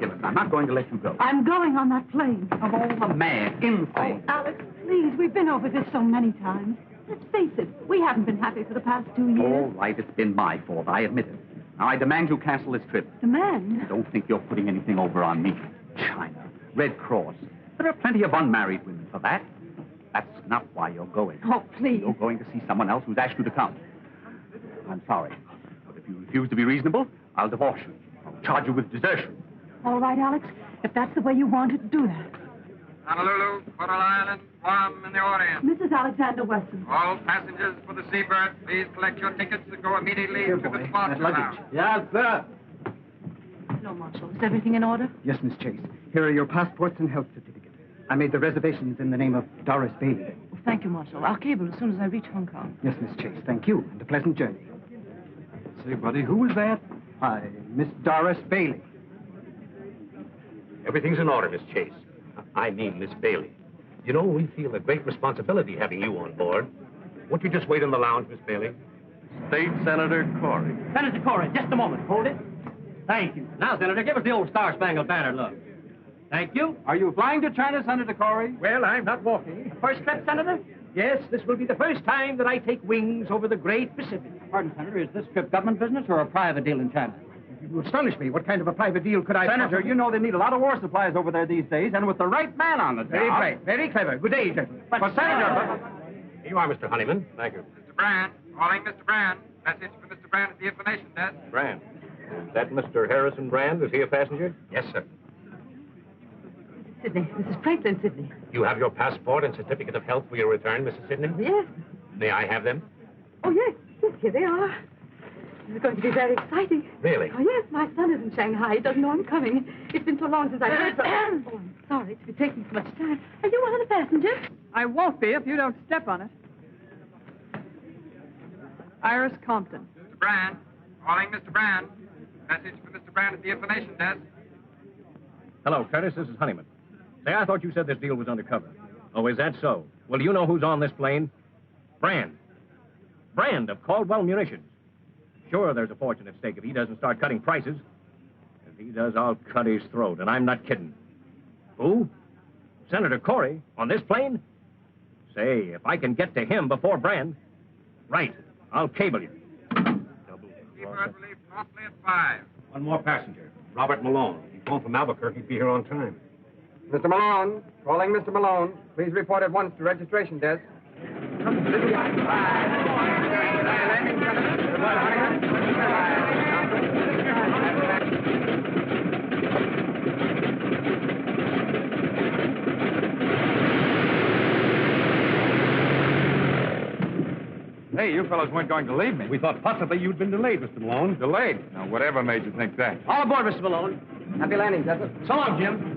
ridiculous. I'm not going to let you go. I'm going on that plane. Of all the mad, insane. Oh, Alex, please, we've been over this so many times. Let's face it, we haven't been happy for the past 2 years. All right, it's been my fault. I admit it. Now, I demand you cancel this trip. Demand? Don't think you're putting anything over on me. China, Red Cross. There are plenty of unmarried women for that. That's not why you're going. Oh, please. You're going to see someone else who's asked you to come. I'm sorry. But if you refuse to be reasonable, I'll divorce you. I'll charge you with desertion. All right, Alex. If that's the way you want it, do that. Honolulu, Coral Island, Guam, and the Orient. Mrs. Alexander Weston. All passengers for the Seabird, please collect your tickets and go immediately to the sports lounge. Yes, sir. Hello, Marshal. Is everything in order? Yes, Miss Chase. Here are your passports and health certificates. I made the reservations in the name of Doris Bailey. Oh, thank you, Marshal. I'll cable as soon as I reach Hong Kong. Yes, Miss Chase. Thank you, and a pleasant journey. Say, buddy, who was that? Hi, Miss Doris Bailey. Everything's in order, Miss Chase. I mean, Miss Bailey. You know, we feel a great responsibility having you on board. Won't you just wait in the lounge, Miss Bailey? State Senator Corey. Senator Corey, just a moment. Hold it. Thank you. Now, Senator, give us the old Star-Spangled Banner look. Thank you. Are you flying to China, Senator Corey? Well, I'm not walking. First trip, Senator? Yes, this will be the first time that I take wings over the great Pacific. Pardon, Senator, is this trip government business or a private deal in China? You astonish me. What kind of a private deal could I... Senator, you know they need a lot of war supplies over there these days, and with the right man on the job. Very bright. Very clever. Good day, gentlemen. But, Senator... Here you are, Mr. Honeyman. Thank you. Mr. Brand, calling Mr. Brand. Message for Mr. Brand at the information desk. Brand. Is that Mr. Harrison Brand? Is he a passenger? Yes, sir. Sydney. Mrs. Franklin Sydney. You have your passport and certificate of health for your return, Mrs. Sidney? Yes. May I have them? Oh, yes. Yes, here they are. This is going to be very exciting. Really? Oh, yes. My son is in Shanghai. He doesn't know I'm coming. It's been so long since I've heard from him. Oh, I'm sorry to be taking so much time. Are you one of the passengers? I won't be if you don't step on it. Iris Compton. Mr. Brand, calling Mr. Brand. Message for Mr. Brand at the information desk. Hello, Curtis. This is Honeyman. Say, I thought you said this deal was undercover. Oh, is that so? Well, do you know who's on this plane? Brand. Brand of Caldwell Munitions. Sure, there's a fortune at stake if he doesn't start cutting prices. If he does, I'll cut his throat, and I'm not kidding. Who? Senator Corey on this plane? Say, if I can get to him before Brand... Right. I'll cable you. Seabird will leave promptly at 5. One more passenger. Robert Malone. He's home from Albuquerque. He'd be here on time. Mr. Malone. Calling Mr. Malone. Please report at once to registration desk. Hey, you fellows weren't going to leave me. We thought possibly you'd been delayed, Mr. Malone. Delayed? Now, whatever made you think that? All aboard, Mr. Malone. Happy landing, Desert. So long, Jim.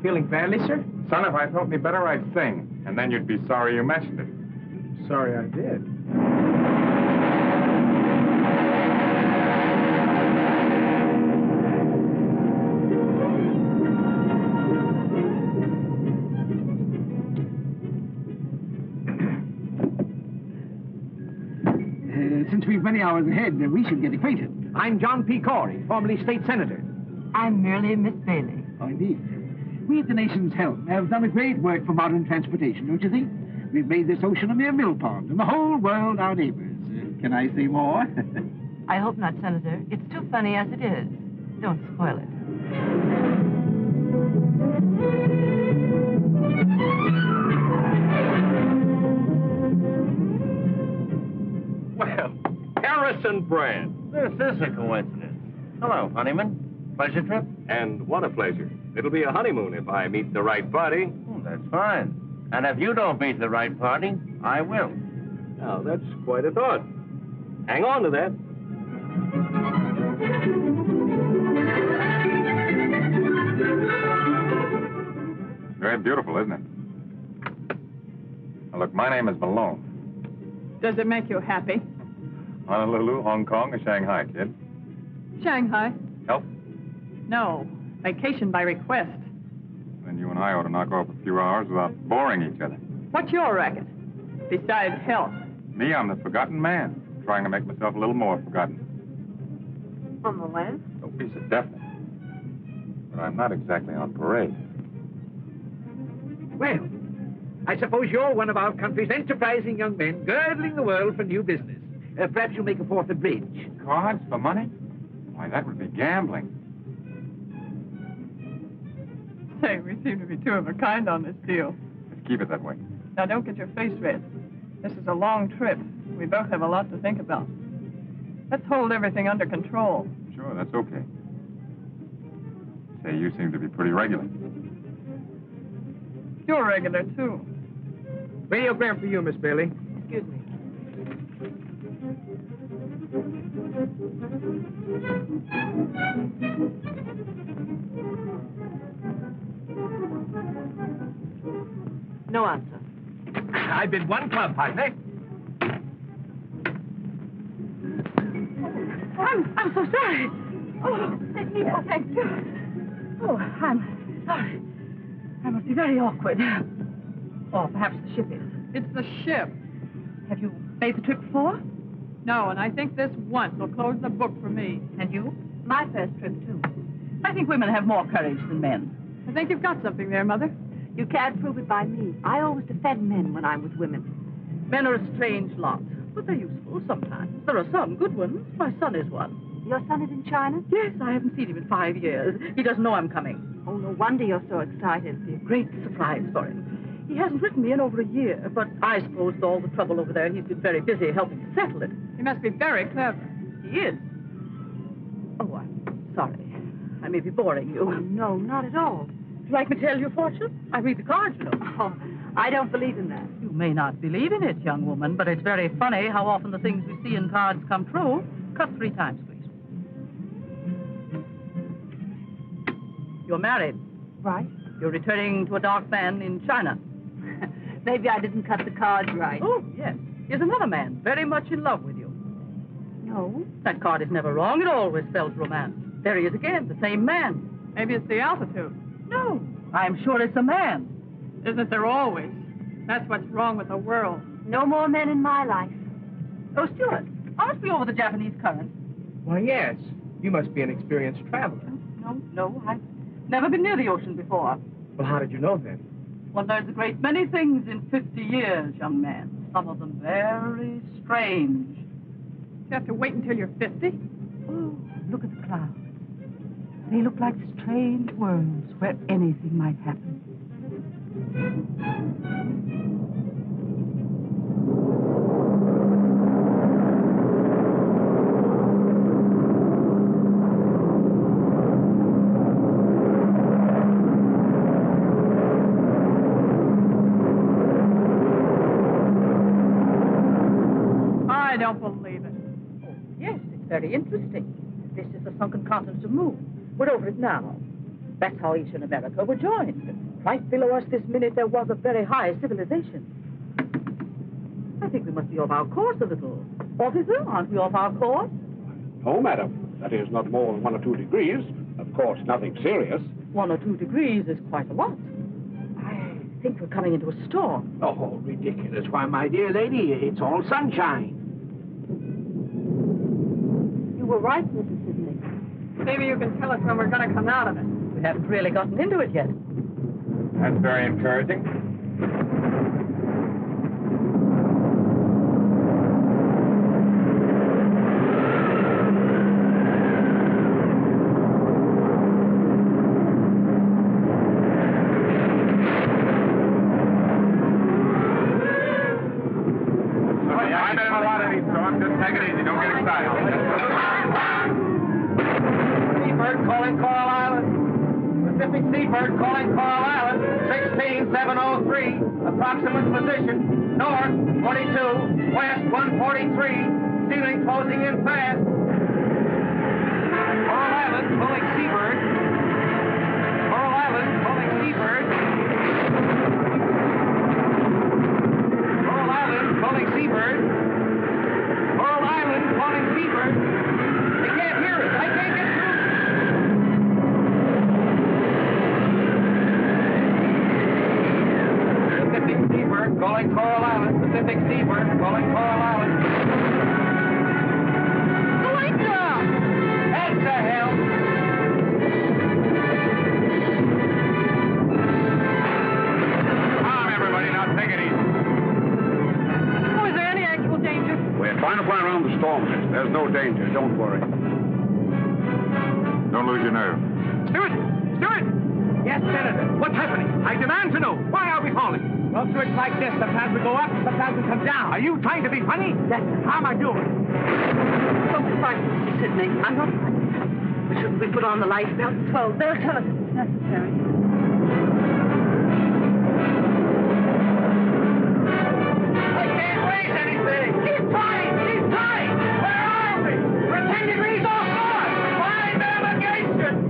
Feeling badly, sir? Son, if I felt any better, I'd sing. And then you'd be sorry you mentioned it. Sorry I did. Since we've many hours ahead, we should get acquainted. I'm John P. Corey, formerly state senator. I'm merely Miss Bailey. Oh, indeed. We at the nation's helm have done a great work for modern transportation, don't you think? We've made this ocean a mere mill pond, and the whole world our neighbors. Can I say more? I hope not, Senator. It's too funny as it is. Don't spoil it. Brand. This is a coincidence. Hello, Honeyman. Pleasure trip? And what a pleasure. It'll be a honeymoon if I meet the right party. Oh, that's fine. And if you don't meet the right party, I will. Now, that's quite a thought. Hang on to that. Very beautiful, isn't it? Now, look, my name is Malone. Does it make you happy? Honolulu, Hong Kong, or Shanghai, kid? Shanghai? Help? No. Vacation by request. Then you and I ought to knock off a few hours without boring each other. What's your racket? Besides health. Me, I'm the forgotten man, trying to make myself a little more forgotten. On the land? No piece of definite. But I'm not exactly on parade. Well, I suppose you're one of our country's enterprising young men, girdling the world for new business. Perhaps you'll make a fourth at bridge. Cards for money? Why, that would be gambling. Say, we seem to be two of a kind on this deal. Let's keep it that way. Now, don't get your face red. This is a long trip. We both have a lot to think about. Let's hold everything under control. Sure, that's okay. Say, you seem to be pretty regular. You're regular, too. Radiogram for you, Miss Bailey. Excuse me. No answer. I bid one club, partner. I'm so sorry. Oh, thank you. Oh, I'm sorry. I must be very awkward. Or perhaps the ship is. It's the ship. Have you made the trip before? No, and I think this once will close the book for me. And you? My first trip, too. I think women have more courage than men. I think you've got something there, Mother. You can't prove it by me. I always defend men when I'm with women. Men are a strange lot, but they're useful sometimes. There are some good ones. My son is one. Your son is in China? Yes, I haven't seen him in 5 years. He doesn't know I'm coming. Oh, no wonder you're so excited. It'll be a great surprise for him. He hasn't written me in over a year, but I suppose with all the trouble over there, he's been very busy helping to settle it. He must be very clever. He is. Oh, I'm sorry. I may be boring you. Oh, no, not at all. Would you like me to tell you a fortune? I read the cards, you know. Oh, I don't believe in that. You may not believe in it, young woman, but it's very funny how often the things we see in cards come true. Cut 3 times, please. You're married. Right. You're returning to a dark man in China. Maybe I didn't cut the cards right. Oh, yes. Here's another man very much in love with you. No. That card is never wrong. It always spells romance. There he is again, the same man. Maybe it's the altitude. No, I'm sure it's a man. Isn't there always? That's what's wrong with the world. No more men in my life. Oh, Stuart, aren't we over the Japanese current? Why, yes. You must be an experienced traveler. No, I've never been near the ocean before. Well, how did you know then? Well, there's a great many things in 50 years, young man. Some of them very strange. You have to wait until you're 50? Oh, look at the clouds. They look like strange worlds where anything might happen. I don't believe it. Oh, yes, it's very interesting. This is the sunken continent of Moon. We're over it now. That's how Eastern America were joined. Right below us this minute, there was a very high civilization. I think we must be off our course a little. Officer, aren't we off our course? No, madam. That is not more than 1 or 2 degrees. Of course, nothing serious. 1 or 2 degrees is quite a lot. I think we're coming into a storm. Oh, ridiculous. Why, my dear lady, it's all sunshine. You were right, Mrs. Sidney. Maybe you can tell us when we're going to come out of it. We haven't really gotten into it yet. That's very encouraging. I'm in a lot of these, so I'm just take it easy. Don't get excited. Seabird calling Coral Island, 16703. Approximate position, north 42, west 143. Ceiling closing in fast. Coral Island calling Seabird. Coral Island calling Seabird. Coral Island calling Seabird. Coral Island calling Seabird. I can't hear it. I can't get through. Pacific Seabird calling Coral Island. Pacific Seabird calling Coral Island. That's the hell. Calm, everybody. Now take it easy. Oh, is there any actual danger? We're trying to fly around the storm, miss. There's no danger. Don't worry. Don't lose your nerve. Stewart! Stewart! Yes, Senator. What's happening? I demand to know. Why are we falling? Well, sir, it's like this. Sometimes we go up, sometimes we come down. Are you trying to be funny? Yes, sir. How am I doing? Don't be frightened, Mr. Sidney. I'm not frightened. But shouldn't we put on the life belts? Well, they'll tell us if it's necessary. I can't raise anything. Keep trying. Keep trying. Where are we? We're 10 degrees off north. Find navigation.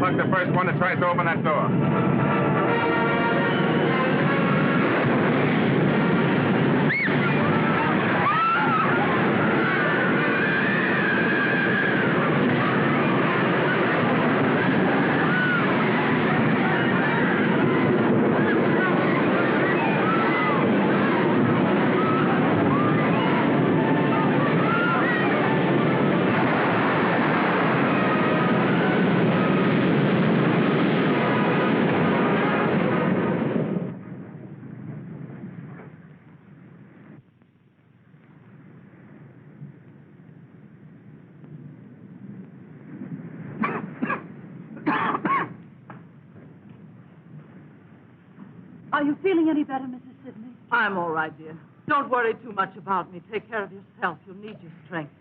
The first one that tries to open that door. Are you feeling any better, Mrs. Sidney? I'm all right, dear. Don't worry too much about me. Take care of yourself. You'll need your strength.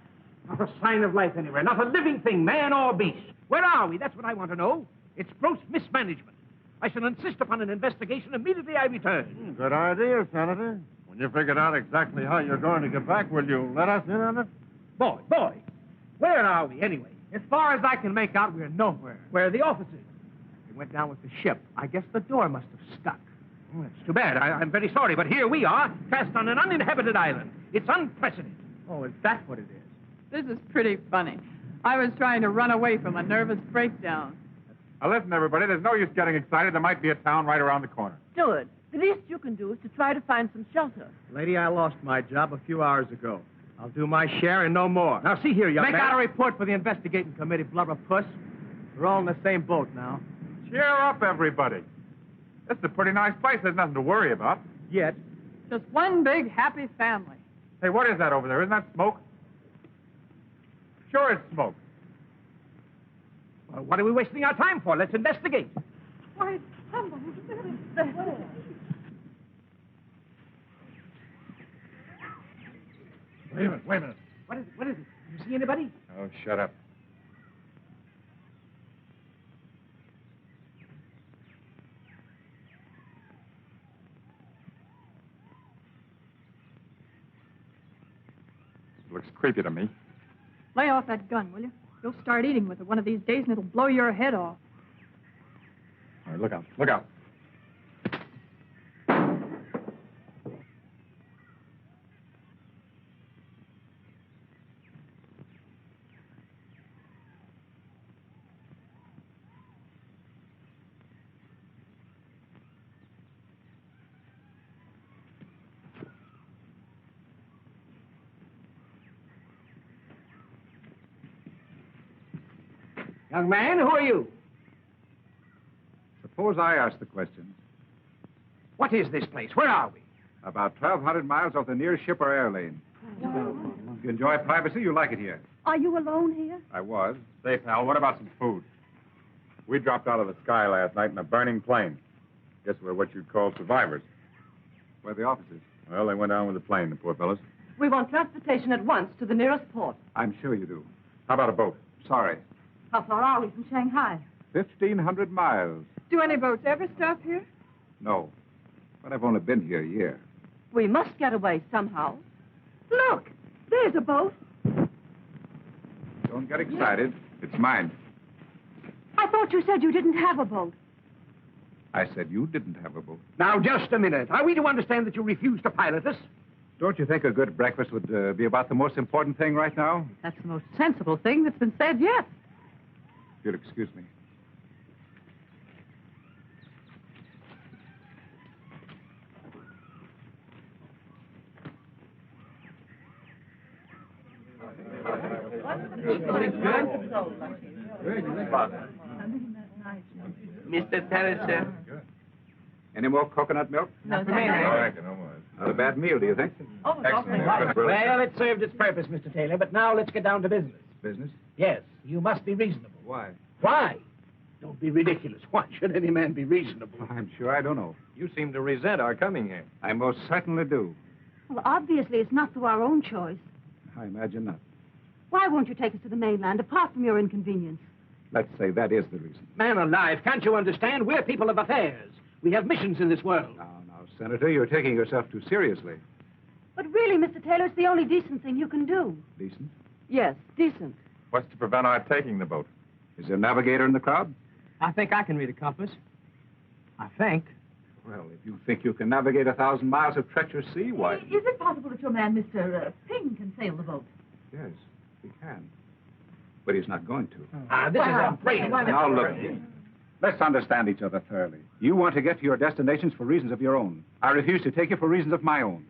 Not a sign of life anywhere. Not a living thing, man or beast. Where are we? That's what I want to know. It's gross mismanagement. I shall insist upon an investigation immediately I return. Good idea, Senator. When you figured out exactly how you're going to get back, will you let us in on it? Boy, where are we anyway? As far as I can make out, we're nowhere. Where are the officers? They went down with the ship. I guess the door must have stuck. Oh, it's too bad. I'm very sorry, but here we are, cast on an uninhabited island. It's unprecedented. Oh, is that what it is? This is pretty funny. I was trying to run away from a nervous breakdown. Now, listen, everybody, there's no use getting excited. There might be a town right around the corner. Stewart, the least you can do is to try to find some shelter. Lady, I lost my job a few hours ago. I'll do my share and no more. Now, see here, young Make man. out a report for the investigating committee, blubberpuss. We're all in the same boat now. Cheer up, everybody. This is a pretty nice place. There's nothing to worry about. Yet. Just one big happy family. Hey, what is that over there? Isn't that smoke? Sure it's smoke. Well, what are we wasting our time for? Let's investigate. Why, somebody's there. Wait a minute, wait a minute. What is it? What is it? You see anybody? Oh, shut up. Looks creepy to me. Lay off that gun, will you? You'll start eating with it one of these days, and it'll blow your head off. All right, look out, look out. Young man, who are you? Suppose I ask the question. What is this place? Where are we? About 1,200 miles off the nearest ship or air lane. If you enjoy privacy, you like it here. Are you alone here? I was. Say, pal, what about some food? We dropped out of the sky last night in a burning plane. Guess we're what you'd call survivors. Where are the officers? Well, they went down with the plane, the poor fellows. We want transportation at once to the nearest port. I'm sure you do. How about a boat? Sorry. How far are we from Shanghai? 1,500 miles. Do any boats ever stop here? No. But I've only been here a year. We must get away somehow. Look, there's a boat. Don't get excited. It's mine. I thought you said you didn't have a boat. I said you didn't have a boat. Now, just a minute. Are we to understand that you refuse to pilot us? Don't you think a good breakfast would be about the most important thing right now? That's the most sensible thing that's been said yet. If you'll excuse me. Mr. Terrace. Any more coconut milk? No, Not a bad meal, do you think? Well, it served its purpose, Mr. Taylor, but now let's get down to business. Business? Yes, you must be reasonable. Why? Why? Don't be ridiculous. Why should any man be reasonable? I'm sure I don't know. You seem to resent our coming here. I most certainly do. Well, obviously, it's not through our own choice. I imagine not. Why won't you take us to the mainland, apart from your inconvenience? Let's say that is the reason. Man alive, can't you understand? We're people of affairs. We have missions in this world. Now, Senator, you're taking yourself too seriously. But really, Mr. Taylor, it's the only decent thing you can do. Decent? Yes, decent. What's to prevent our taking the boat? Is there a navigator in the crowd? I think I can read a compass. I think. Well, if you think you can navigate 1,000 miles of treacherous sea, why... Is it possible that your man, Mr. Ping, can sail the boat? Yes, he can. But he's not going to. This is a break. Now, look, let's understand each other thoroughly. You want to get to your destinations for reasons of your own. I refuse to take you for reasons of my own.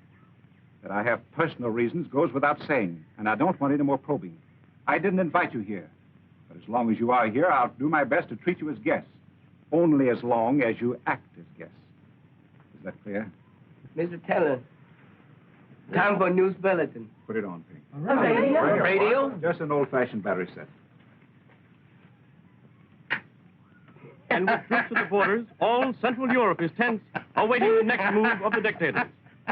That I have personal reasons goes without saying, and I don't want any more probing. I didn't invite you here. But as long as you are here, I'll do my best to treat you as guests. Only as long as you act as guests. Is that clear? Mr. Taylor. Time for news bulletin. Put it on, Pink. Radio? Just an old-fashioned battery set. And with troops at the borders, all Central Europe is tense, awaiting the next move of the dictators.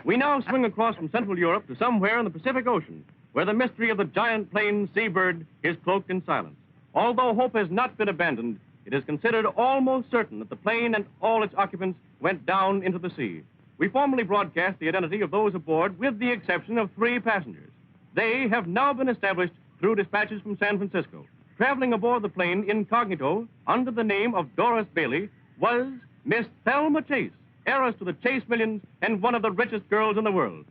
We now swing across from Central Europe to somewhere in the Pacific Ocean, where the mystery of the giant plane Seabird is cloaked in silence. Although hope has not been abandoned, it is considered almost certain that the plane and all its occupants went down into the sea. We formally broadcast the identity of those aboard, with the exception of 3 passengers. They have now been established through dispatches from San Francisco. Traveling aboard the plane incognito, under the name of Doris Bailey, was Miss Thelma Chase, heiress to the Chase millions and one of the richest girls in the world.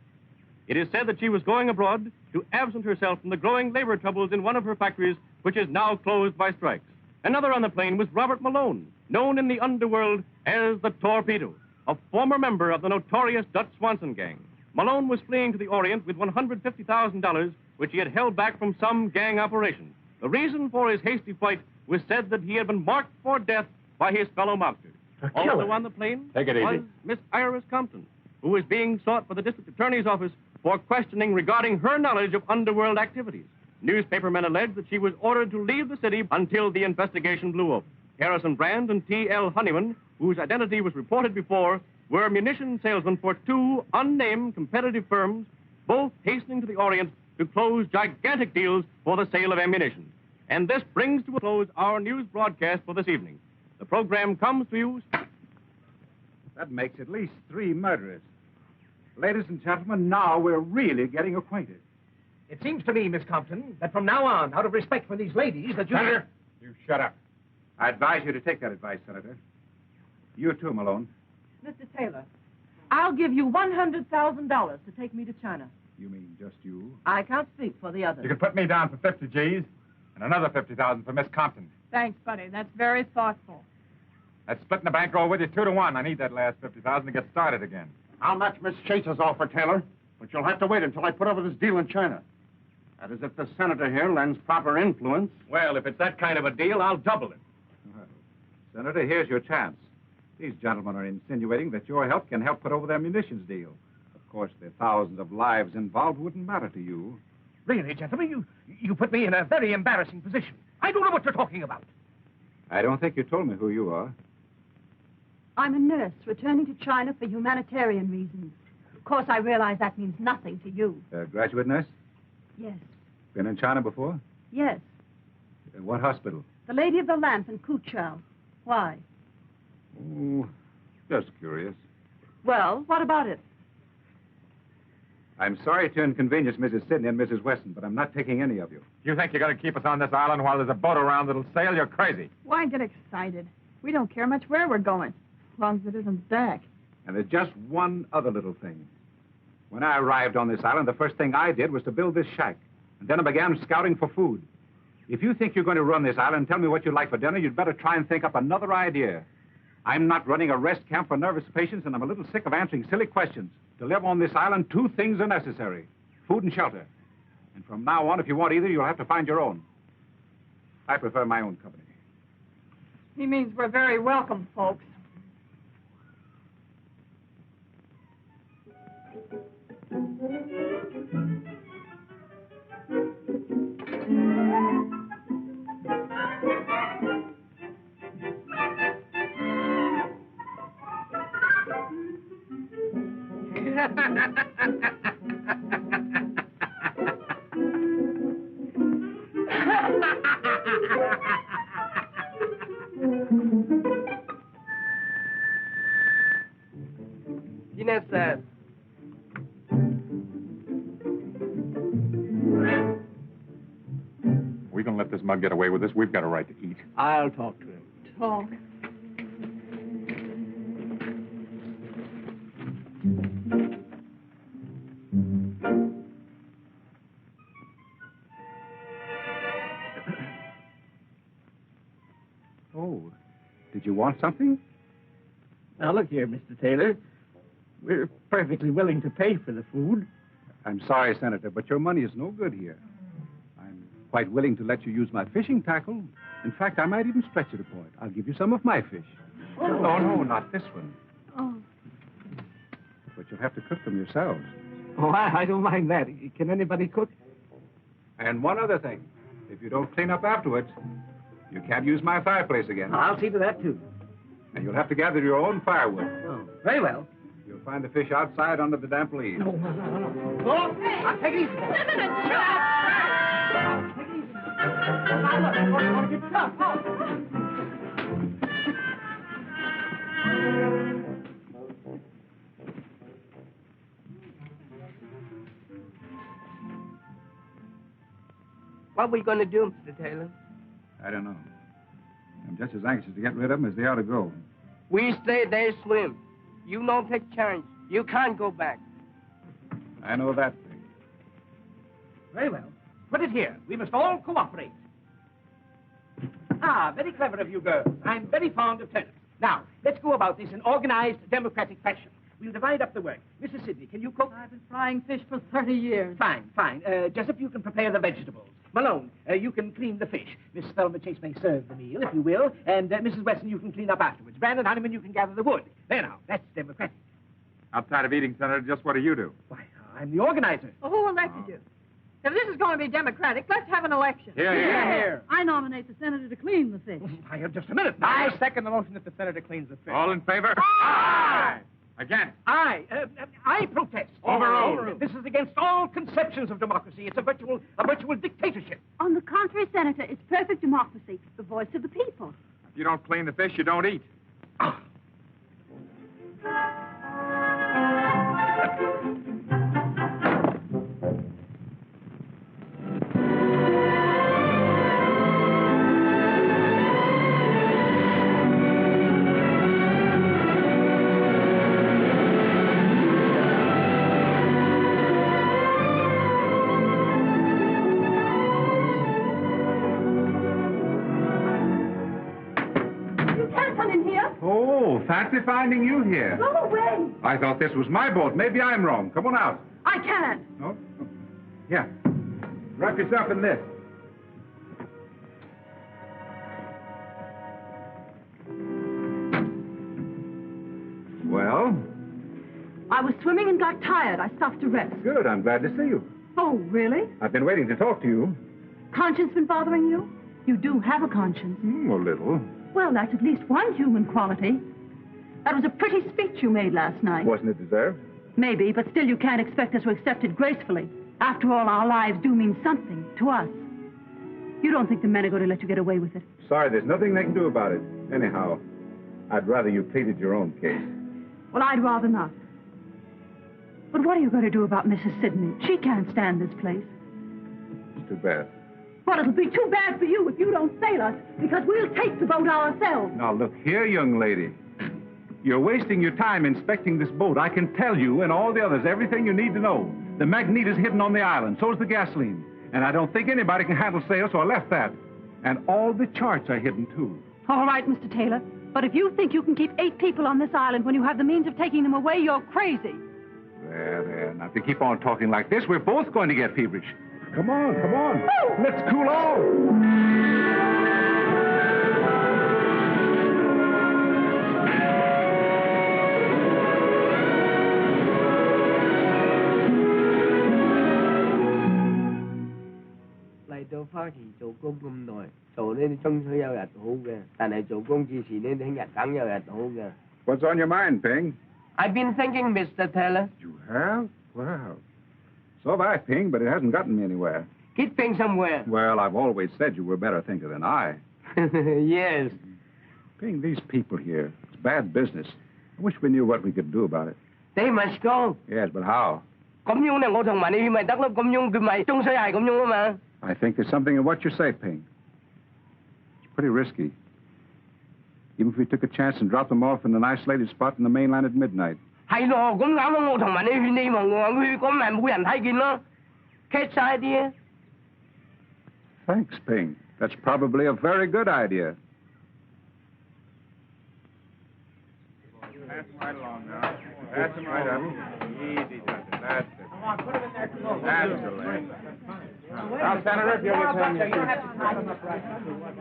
It is said that she was going abroad to absent herself from the growing labor troubles in one of her factories, which is now closed by strikes. Another on the plane was Robert Malone, known in the underworld as the Torpedo, a former member of the notorious Dutch Swanson gang. Malone was fleeing to the Orient with $150,000, which he had held back from some gang operation. The reason for his hasty flight was said that he had been marked for death by his fellow mobsters. Also on the plane Take it was easy. Miss Iris Compton, who was being sought by the district attorney's office for questioning regarding her knowledge of underworld activities. Newspapermen alleged that she was ordered to leave the city until the investigation blew up. Harrison Brand and T.L. Honeyman, whose identity was reported before, were munition salesmen for 2 unnamed competitive firms, both hastening to the Orient to close gigantic deals for the sale of ammunition. And this brings to a close our news broadcast for this evening. The program comes to you... That makes at least 3 murderers. Ladies and gentlemen, now we're really getting acquainted. It seems to me, Miss Compton, that from now on, out of respect for these ladies, that you... Senator, you shut up. I advise you to take that advice, Senator. You too, Malone. Mr. Taylor, I'll give you $100,000 to take me to China. You mean just you? I can't speak for the others. You can put me down for 50 G's and another 50,000 for Miss Compton. Thanks, buddy. That's very thoughtful. That's splitting the bankroll with you 2 to 1. I need that last 50,000 to get started again. I'll match Miss Chase's offer, Taylor, but you'll have to wait until I put over this deal in China. That is, if the senator here lends proper influence. Well, if it's that kind of a deal, I'll double it. Well, Senator, here's your chance. These gentlemen are insinuating that your help can help put over their munitions deal. Of course, the thousands of lives involved wouldn't matter to you. Really, gentlemen, you put me in a very embarrassing position. I don't know what you're talking about. I don't think you told me who you are. I'm a nurse returning to China for humanitarian reasons. Of course, I realize that means nothing to you. Graduate nurse? Yes. Been in China before? Yes. What hospital? The Lady of the Lamp in Kuchao. Why? Oh, just curious. Well, what about it? I'm sorry to inconvenience Mrs. Sidney and Mrs. Weston, but I'm not taking any of you. You think you're going to keep us on this island while there's a boat around that'll sail? You're crazy. Why get excited? We don't care much where we're going, as long as it isn't back. And there's just one other little thing. When I arrived on this island, the first thing I did was to build this shack. And then I began scouting for food. If you think you're going to run this island and tell me what you'd like for dinner, you'd better try and think up another idea. I'm not running a rest camp for nervous patients, and I'm a little sick of answering silly questions. To live on this island, 2 things are necessary: food and shelter. And from now on, if you want either, you'll have to find your own. I prefer my own company. He means we're very welcome, folks. Inés, We gonna let this mug get away with this? We've got a right to eat. I'll talk to him. Talk. Oh, did you want something? Now, look here, Mr. Taylor. We're perfectly willing to pay for the food. I'm sorry, Senator, but your money is no good here. I'm quite willing to let you use my fishing tackle. In fact, I might even stretch it a point. I'll give you some of my fish. Oh. No, not this one. Oh. But you'll have to cook them yourselves. Oh, I don't mind that. Can anybody cook? And one other thing. If you don't clean up afterwards, you can't use my fireplace again. I'll see to that, too. And you'll have to gather your own firewood. Oh, very well. You'll find the fish outside under the damp leaves. No. Oh, I'll take it easy. Take it easy. Now, look, I'm going to get tough. what are we going to do, Mr. Taylor? I don't know. I'm just as anxious to get rid of them as they ought to go. We stay there, swim. You don't take chance. You can't go back. I know that thing. Very well. Put it here. We must all cooperate. Ah, very clever of you girls. I'm very fond of turnips. Now, let's go about this in organized, democratic fashion. We'll divide up the work. Mrs. Sidney, can you cook? I've been frying fish for 30 years. Fine. Jessup, you can prepare the vegetables. Malone, you can clean the fish. Miss Thelma Chase may serve the meal, if you will. And Mrs. Weston, you can clean up afterwards. Brandon Honeyman, you can gather the wood. There now, that's democratic. Outside of eating, Senator, just what do you do? Why, I'm the organizer. Well, who elected you? If this is going to be democratic, let's have an election. Here. I nominate the senator to clean the fish. Why, just a minute. I second the motion that the senator cleans the fish. All in favor? Aye! Again. I protest. Overruled. This is against all conceptions of democracy. It's a virtual dictatorship. On the contrary, Senator, it's perfect democracy, the voice of the people. If you don't clean the fish, you don't eat. Fancy finding you here. Go away. I thought this was my boat. Maybe I'm wrong. Come on out. I can't. No? Here. Wrap yourself in this. Well? I was swimming and got tired. I stopped to rest. Good. I'm glad to see you. Oh, really? I've been waiting to talk to you. Conscience been bothering you? You do have a conscience. A little. Well, that's at least one human quality. That was a pretty speech you made last night. Wasn't it deserved? Maybe, but still you can't expect us to accept it gracefully. After all, our lives do mean something to us. You don't think the men are going to let you get away with it? Sorry, there's nothing they can do about it. Anyhow, I'd rather you pleaded your own case. Well, I'd rather not. But what are you going to do about Mrs. Sidney? She can't stand this place. It's too bad. Well, it'll be too bad for you if you don't sail us, because we'll take the boat ourselves. Now, look here, young lady. You're wasting your time inspecting this boat. I can tell you and all the others everything you need to know. The magnet is hidden on the island. So's the gasoline. And I don't think anybody can handle sail, so I left that. And all the charts are hidden, too. All right, Mr. Taylor. But if you think you can keep 8 people on this island when you have the means of taking them away, you're crazy. There. Now, if you keep on talking like this, we're both going to get feverish. Come on. Let's cool off. What's on your mind, Ping? I've been thinking, Mr. Taylor. You have? Well, so have I, Ping, but it hasn't gotten me anywhere. Get Ping somewhere. Well, I've always said you were a better thinker than I. Yes. Ping, these people here, it's bad business. I wish we knew what we could do about it. They must go. Yes, but how? 咁樣咧，我同埋你去咪得咯？咁樣佢咪中水係咁樣啊嘛。I think there's something in what you say, Ping. It's pretty risky. Even if we took a chance and dropped them off in an isolated spot in the mainland at midnight. 係咯，咁啱咯，我同埋你去你望我去，咁咪冇人睇見咯，catch idea。 Thanks, Ping. That's probably a very good idea. Pass them right along now. Pass them right up. Easy does it. That's it. Come on, put them in there. That's the lad. Now, Senator, if you'll return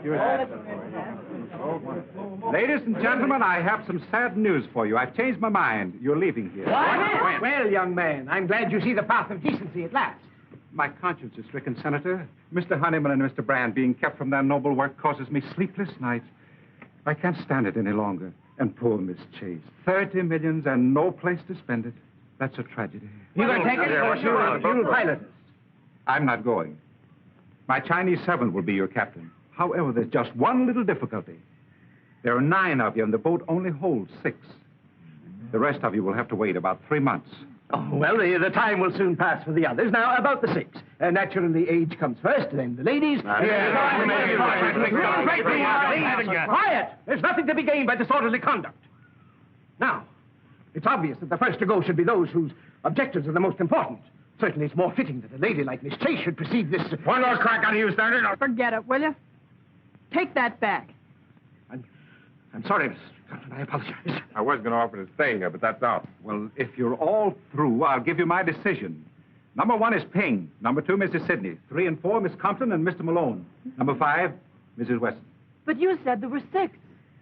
your Ladies and gentlemen, I have some sad news for you. I've changed my mind. You're leaving here. What? Well, young man, I'm glad you see the path of decency at last. My conscience is stricken, Senator. Mr. Honeyman and Mr. Brand being kept from their noble work causes me sleepless nights. I can't stand it any longer. And poor Miss Chase. 30 millions and no place to spend it. That's a tragedy. You can take it, or you'll pilot us. I'm not going. My Chinese servant will be your captain. However, there's just one little difficulty. There are 9 of you, and the boat only holds 6. The rest of you will have to wait about 3 months. Oh, well, the time will soon pass for the others. Now, about the 6. Naturally, age comes first, then the ladies. Quiet! There's nothing to be gained by disorderly conduct. Now, it's obvious that the first to go should be those whose objectives are the most important. Certainly, it's more fitting that a lady like Miss Chase should precede this... One more crack on you, Senator. Forget it, will you? Take that back. I'm sorry, Miss Carlton. I apologize. I was going to offer to stay here, but that's out. Well, if you're all through, I'll give you my decision. Number 1 is Ping. Number 2, Mrs. Sidney. 3 and 4, Miss Compton and Mr. Malone. Number 5, Mrs. Weston. But you said there were 6.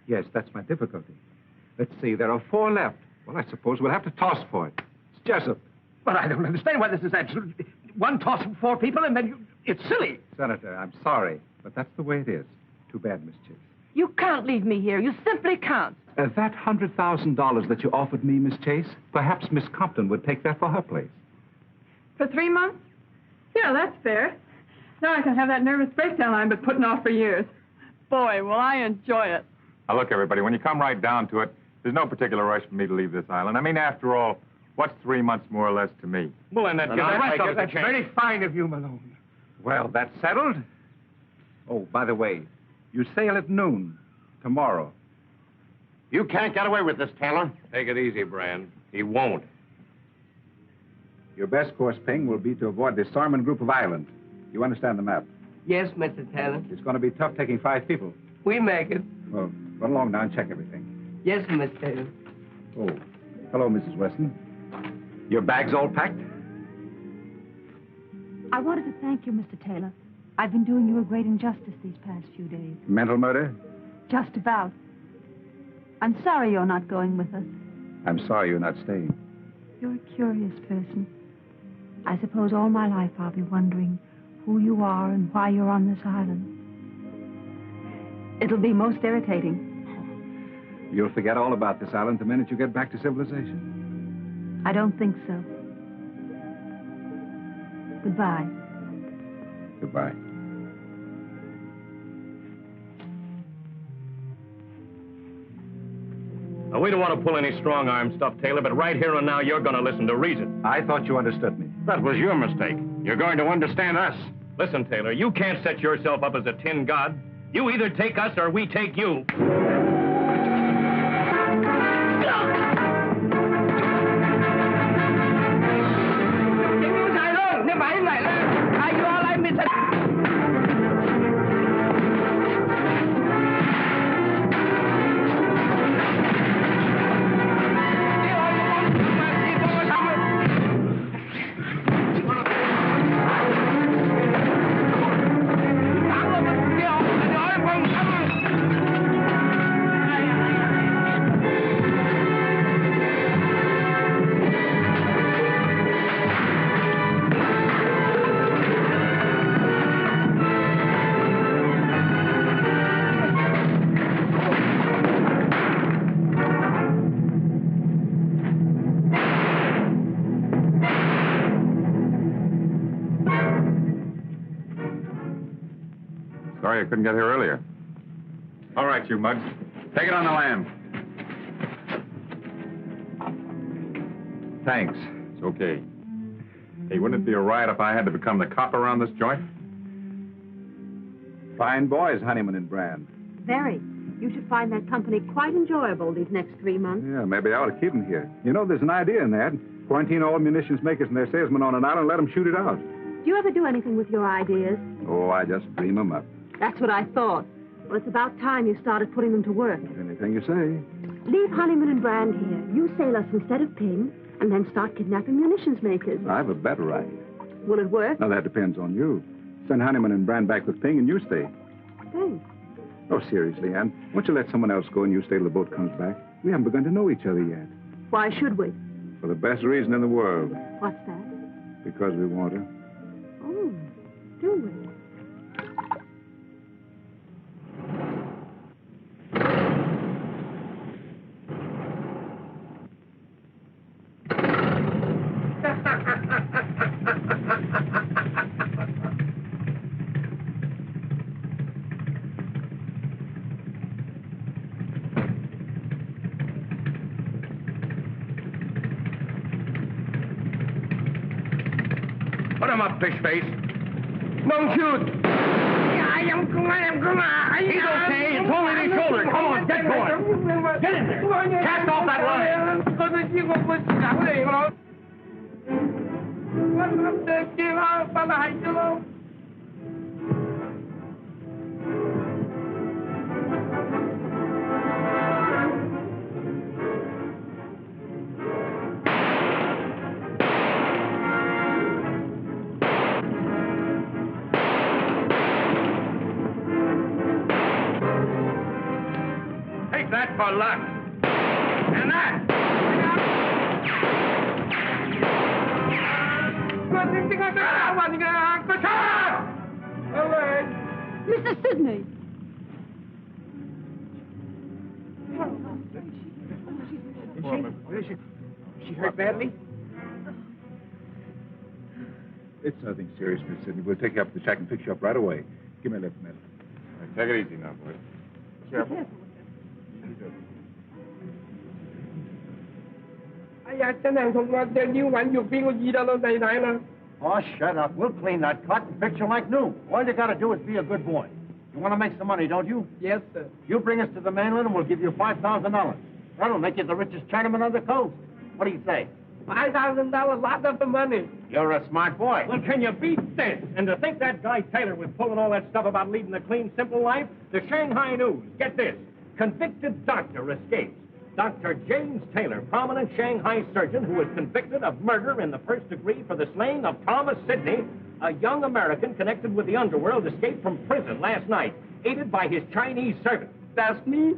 Yes, that's my difficulty. Let's see, there are 4 left. Well, I suppose we'll have to toss for it. It's Jessup. But I don't understand why this is absolute... One toss of 4 people, and then you... It's silly. Senator, I'm sorry, but that's the way it is. Too bad, Miss Chase. You can't leave me here. You simply can't. That $100,000 that you offered me, Miss Chase, perhaps Miss Compton would take that for her place. For 3 months? Yeah, that's fair. Now I can have that nervous breakdown I've been putting off for years. Boy, will I enjoy it. Now, look, everybody, when you come right down to it, there's no particular rush for me to leave this island. I mean, after all, what's 3 months more or less to me? Well, then that gives the rest of us a That's chance. very fine of you, Malone. Well, that's settled. Oh, by the way, you sail at noon tomorrow. You can't get away with this, Taylor. Take it easy, Brand. He won't. Your best course, Ping, will be to avoid the Sarman group of islands. You understand the map? Yes, Mr. Taylor. It's going to be tough taking 5 people. We make it. Well, run along now and check everything. Yes, Mr. Taylor. Oh, hello, Mrs. Weston. Your bags all packed? I wanted to thank you, Mr. Taylor. I've been doing you a great injustice these past few days. Mental murder? Just about. I'm sorry you're not going with us. I'm sorry you're not staying. You're a curious person. I suppose all my life I'll be wondering who you are and why you're on this island. It'll be most irritating. You'll forget all about this island the minute you get back to civilization. I don't think so. Goodbye. Goodbye. Now, we don't want to pull any strong-arm stuff, Taylor, but right here and now, you're going to listen to reason. I thought you understood me. That was your mistake. You're going to understand us. Listen, Taylor, you can't set yourself up as a tin god. You either take us or we take you. Sorry I couldn't get here earlier. All right, you mugs. Take it on the lam. Thanks. It's okay. Hey, wouldn't it be a riot if I had to become the cop around this joint? Fine boys, Honeyman and Brand. Very. You should find that company quite enjoyable these next 3 months. Yeah, maybe I ought to keep them here. You know, there's an idea in that. Quarantine all munitions makers and their salesmen on an island and let them shoot it out. Do you ever do anything with your ideas? Oh, I just dream them up. That's what I thought. Well, it's about time you started putting them to work. Anything you say. Leave Honeyman and Brand here. You sail us instead of Ping, and then start kidnapping munitions makers. I have a better idea. Will it work? Now, that depends on you. Send Honeyman and Brand back with Ping and you stay. Thanks. Oh, seriously, Ann. Why don't you let someone else go and you stay till the boat comes back? We haven't begun to know each other yet. Why should we? For the best reason in the world. What's that? Because we want to. Oh, do we? Put him up, fish face. Don't shoot. I am going. He's okay. It's only the shoulder. Come on, get going. Get in there. Cast off that line. Take that for luck. And that. Mr. Sidney! Is she hurt badly? It's nothing serious, Miss Sidney. We'll take you up to the shack and fix you up right away. Give me a lift, Mel. Take it easy now, boys. Careful. Oh, shut up. We'll clean that cut and fix you like new. All you gotta do is be a good boy. You want to make some money, don't you? Yes, sir. You bring us to the mainland and we'll give you $5,000. That'll make you the richest Chinaman on the coast. What do you say? $5,000, lot of the money. You're a smart boy. Well, can you beat this? And to think that guy Taylor was pulling all that stuff about leading a clean, simple life? The Shanghai News. Get this. Convicted doctor escapes. Dr. James Taylor, prominent Shanghai surgeon who was convicted of murder in the first degree for the slaying of Thomas Sidney, a young American connected with the underworld, escaped from prison last night, aided by his Chinese servant. That's me.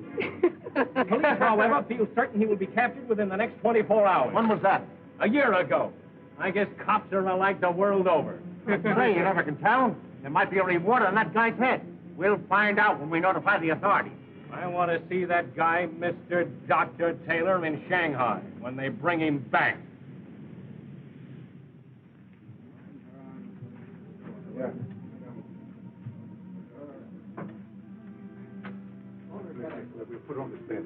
Police, however, feel certain he will be captured within the next 24 hours. When was that? A year ago. I guess cops are alike the world over. Say, you never can tell. There might be a reward on that guy's head. We'll find out when we notify the authorities. I want to see that guy, Mr. Dr. Taylor, in Shanghai when they bring him back. Yeah. We'll put it on this bed.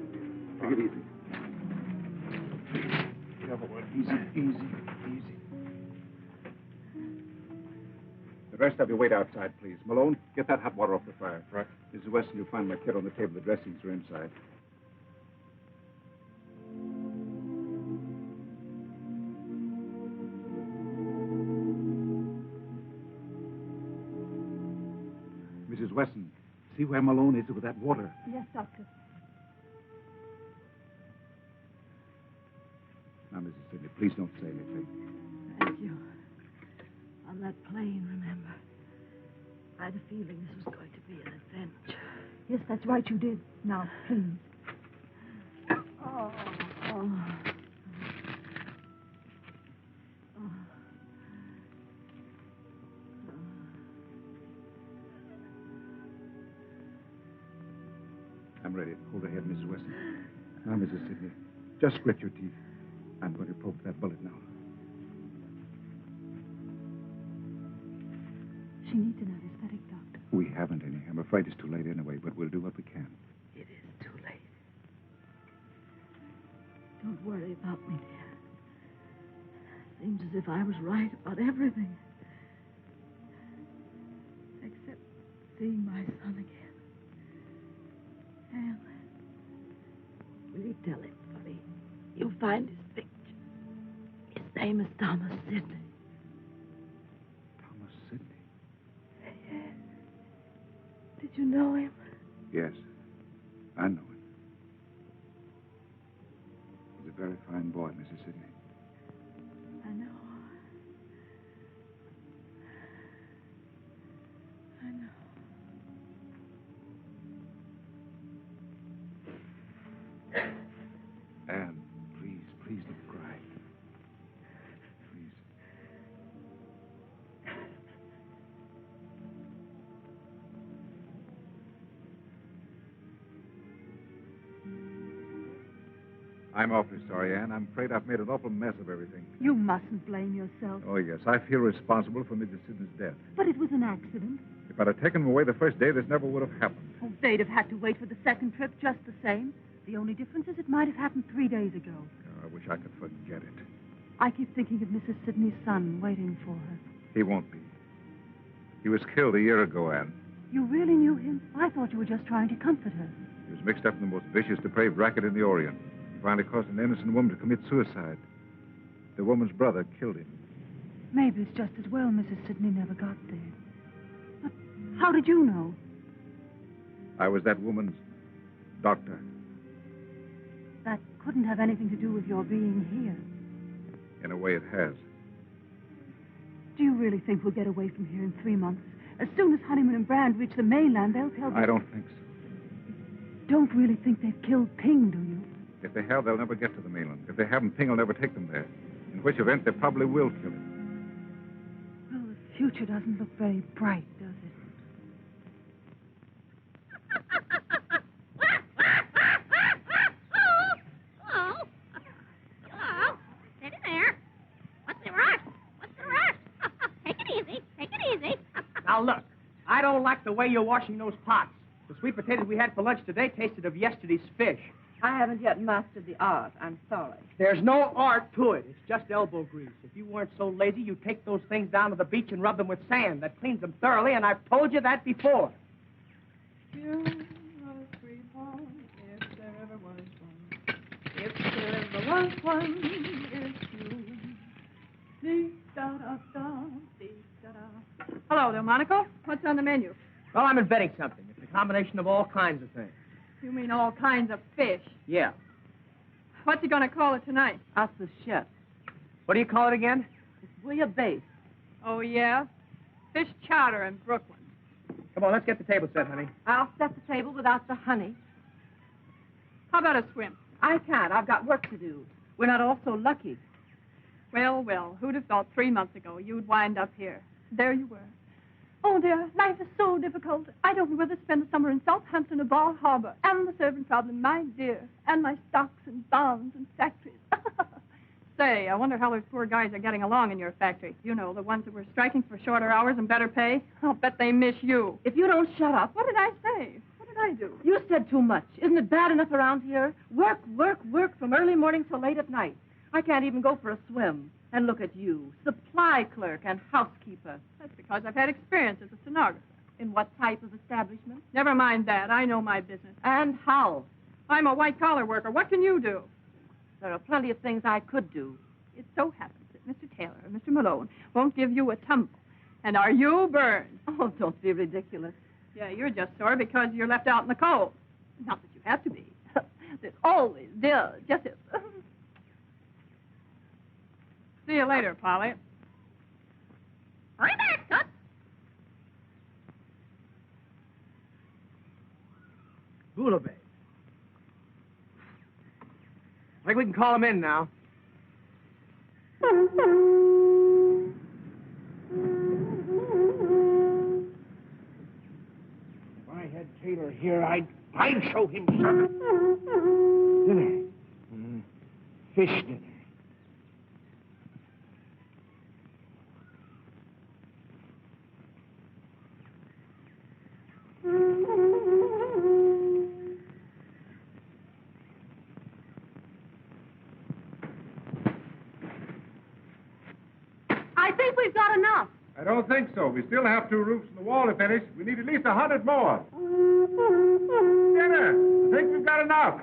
Take it easy. Easy. The rest of you wait outside, please. Malone, get that hot water off the fire. Right. Mrs. Weston, you'll find my kit on the table. The dressings are inside. Mrs. Weston, see where Malone is with that water. Yes, Doctor. Now, Mrs. Sidney, please don't say anything. Thank you. On that plane, remember? I had a feeling this was going to be an adventure. Yes, that's right, you did. Now, please. Oh. I'm ready. Hold her head, Mrs. Weston. Now, Mrs. Sidney, just grit your teeth. I'm going to poke that bullet now. She needs an anesthetic, Doctor. We haven't any. I'm afraid it's too late anyway, but we'll do what we can. It is too late. Don't worry about me, dear. Seems as if I was right about everything. Except seeing my son again. Anne, will you tell him for me? You'll find his picture. His name is Thomas Sidney. Thomas Sidney? Yes. Did you know him? Yes, I know him. He's a very fine boy, Mrs. Sidney. I know. Anne, please don't cry. Please. I'm awfully sorry, Anne. I'm afraid I've made an awful mess of everything. You mustn't blame yourself. Oh, yes, I feel responsible for Mrs. Sidney's death. But it was an accident. If I'd have taken him away the first day, this never would have happened. Oh, they'd have had to wait for the second trip just the same. The only difference is it might have happened 3 days ago. Oh, I wish I could forget it. I keep thinking of Mrs. Sidney's son waiting for her. He won't be. He was killed a year ago, Anne. You really knew him? I thought you were just trying to comfort her. He was mixed up in the most vicious, depraved racket in the Orient. He finally caused an innocent woman to commit suicide. The woman's brother killed him. Maybe it's just as well Mrs. Sidney never got there. But how did you know? I was that woman's doctor. That couldn't have anything to do with your being here. In a way, it has. Do you really think we'll get away from here in 3 months? As soon as Honeyman and Brand reach the mainland, they'll tell I don't think so. Don't really think they've killed Ping, do you? If they have, they'll never get to the mainland. If they haven't, Ping will never take them there. In which event, they probably will kill him. Well, the future doesn't look very bright, does it? Now, look, I don't like the way you're washing those pots. The sweet potatoes we had for lunch today tasted of yesterday's fish. I haven't yet mastered the art. I'm sorry. There's no art to it. It's just elbow grease. If you weren't so lazy, you'd take those things down to the beach and rub them with sand. That cleans them thoroughly, and I've told you that before. You are a sweetheart, if there ever was one. If there ever was one, it's you. Dee-da-da-da, dee-da-da. Hello, Delmonico. What's on the menu? Well, I'm inventing something. It's a combination of all kinds of things. You mean all kinds of fish. Yeah. What's he going to call it tonight? Us the chef. What do you call it again? It's bouillabaisse. Oh, yeah? Fish chowder in Brooklyn. Come on, let's get the table set, honey. I'll set the table without the honey. How about a swim? I can't. I've got work to do. We're not all so lucky. Well, well, who'd have thought 3 months ago you'd wind up here? There you were. Oh, dear, life is so difficult. I don't know whether to spend the summer in Southampton or Bar Harbor. And the servant problem, my dear. And my stocks and bonds and factories. Say, I wonder how those poor guys are getting along in your factory. You know, the ones that were striking for shorter hours and better pay. I'll bet they miss you. If you don't shut up. What did I say? What did I do? You said too much. Isn't it bad enough around here? Work, work, work from early morning till late at night. I can't even go for a swim. And look at you, supply clerk and housekeeper. That's because I've had experience as a stenographer. In what type of establishment? Never mind that. I know my business. And how? I'm a white-collar worker. What can you do? There are plenty of things I could do. It so happens that Mr. Taylor and Mr. Malone won't give you a tumble. And are you burned? Oh, don't be ridiculous. Yeah, you're just sore because you're left out in the cold. Not that you have to be. There's always justice. See you later, Polly. I'm back, Tut. Bouillabaisse. I think we can call him in now. If I had Taylor here, I'd show him something. Dinner. Fish dinner. I think we've got enough. I don't think so. We still have 2 roofs in the wall to finish. We need at least 100 more. Dinner. I think we've got enough.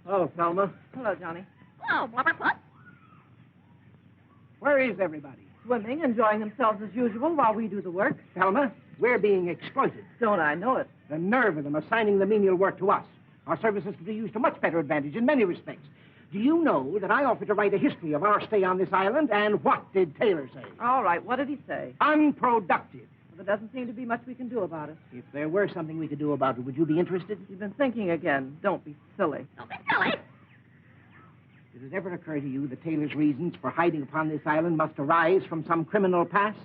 Hello, Thelma. Hello, Johnny. Oh, what? Where is everybody? Swimming, enjoying themselves as usual while we do the work. Thelma, we're being exploited. Don't I know it? The nerve of them assigning the menial work to us. Our services could be used to much better advantage in many respects. Do you know that I offered to write a history of our stay on this island, and what did Taylor say? All right, what did he say? Unproductive. Well, there doesn't seem to be much we can do about it. If there were something we could do about it, would you be interested? You've been thinking again. Don't be silly. Don't be silly. Did it ever occur to you that Taylor's reasons for hiding upon this island must arise from some criminal past?